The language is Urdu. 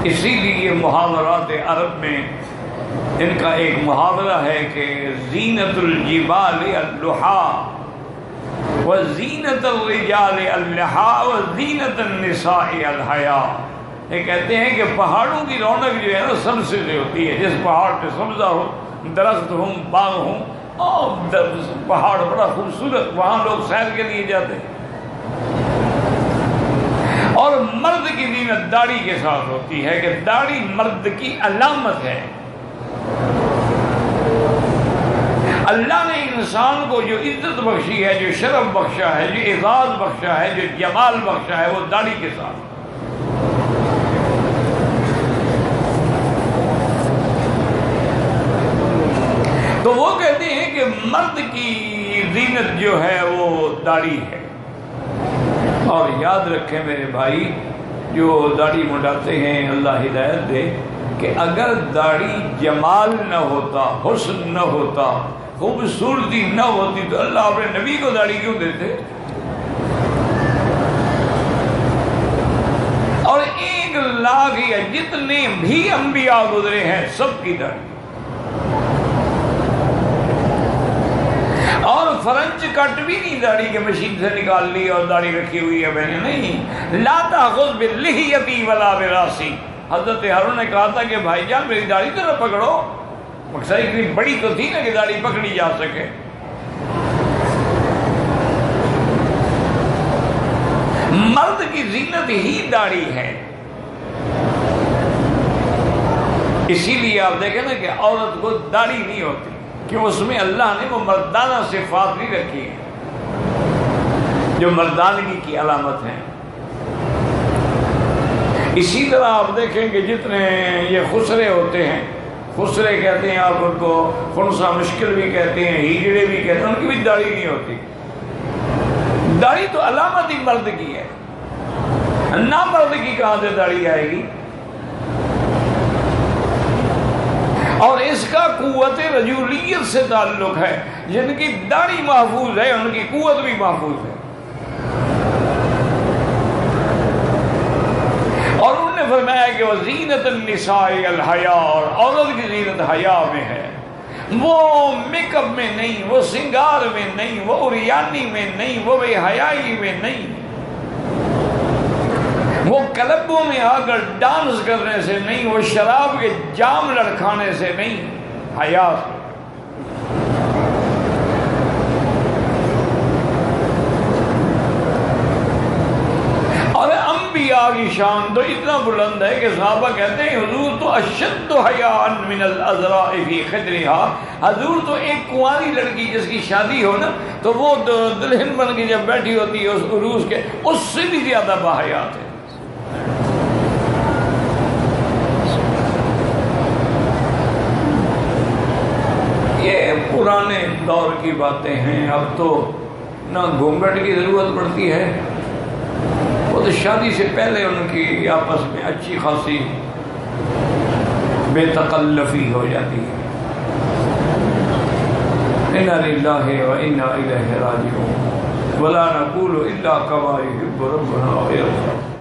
اسی لیے محاورات عرب میں ان کا ایک محاورہ ہے کہ زینت الجبال اللحا وزینت الرجال اللحا وزینت النساء الحیا. یہ کہتے ہیں کہ پہاڑوں کی رونق جو ہے نا سبزے سے ہوتی ہے. جس پہاڑ پہ سبزہ ہو، درخت ہوں، باغ ہوں، اور پہاڑ بڑا خوبصورت، وہاں لوگ سیر کے لیے جاتے ہیں. اور مرد کی زینت داڑھی کے ساتھ ہوتی ہے کہ داڑھی مرد کی علامت ہے. اللہ نے انسان کو جو عزت بخشی ہے، جو شرف بخشا ہے، جو اعزاز بخشا ہے، جو جمال بخشا ہے، وہ داڑھی کے ساتھ. تو وہ کہتے ہیں کہ مرد کی زینت جو ہے وہ داڑھی ہے. اور یاد رکھیں میرے بھائی جو داڑھی منڈاتے ہیں، اللہ ہدایت دے، کہ اگر داڑھی جمال نہ ہوتا، حسن نہ ہوتا، خوبصورتی نہ ہوتی تو اللہ اپنے نبی کو داڑھی کیوں دیتے؟ اور 1,00,000 یا جتنے بھی انبیاء گزرے ہیں سب کی داڑھی. اور فرنچ کٹ بھی نہیں داڑھی کے مشین سے نکال لی اور داڑھی رکھی ہوئی ہے میں نے نہیں. لا تاخذ بلحیتی ولا براسی. حضرت ہارون نے کہا تھا کہ بھائی جان میری داڑھی تو نہ پکڑو. مقصد اتنی بڑی تو تھی نا کہ داڑھی پکڑی جا سکے. مرد کی زینت ہی داڑھی ہے. اسی لیے آپ دیکھیں نا کہ عورت کو داڑھی نہیں ہوتی کہ اس میں اللہ نے وہ مردانہ صفات نہیں رکھی ہیں جو مردانگی کی علامت ہیں. اسی طرح آپ دیکھیں کہ جتنے یہ خسرے ہوتے ہیں، خسرے کہتے ہیں آپ ان کو، خنسا مشکل بھی کہتے ہیں، ہیجڑے بھی کہتے ہیں، ان کی بھی داڑھی نہیں ہوتی. داڑھی تو علامت ہی مرد کی ہے. نہ مرد کی کہاں سے داڑھی آئے گی؟ اور اس کا قوت رجولیت سے تعلق ہے. جن کی داڑھی محفوظ ہے ان کی قوت بھی محفوظ ہے. اور انہوں نے فرمایا کہ وہ زینت النساء الحیا، اور عورت کی زینت حیا میں ہے. وہ میک اپ میں نہیں، وہ سنگار میں نہیں، وہ عریانی میں نہیں، وہ بے حیائی میں نہیں، وہ کلبوں میں آ کر ڈانس کرنے سے نہیں، وہ شراب کے جام لڑکھانے سے نہیں، حیا سے. اور انبیاء کی شان تو اتنا بلند ہے کہ صحابہ کہتے ہیں حضور تو اشد حیاء من العذراء فی خدرہا. حضور تو ایک کنواری لڑکی جس کی شادی ہو نا تو وہ دلہن بن کے جب بیٹھی ہوتی ہے اس عروس کے، اس سے بھی زیادہ باحیات ہے. یہ پرانے دور کی باتیں ہیں. اب تو نہ گھونگھٹ کی ضرورت پڑتی ہے، وہ تو شادی سے پہلے ان کی آپس میں اچھی خاصی بے تکلفی ہو جاتی ہے. انا للہ و انا الیہ راجعون ولا نقول الا کما یحب ربنا ویرضا.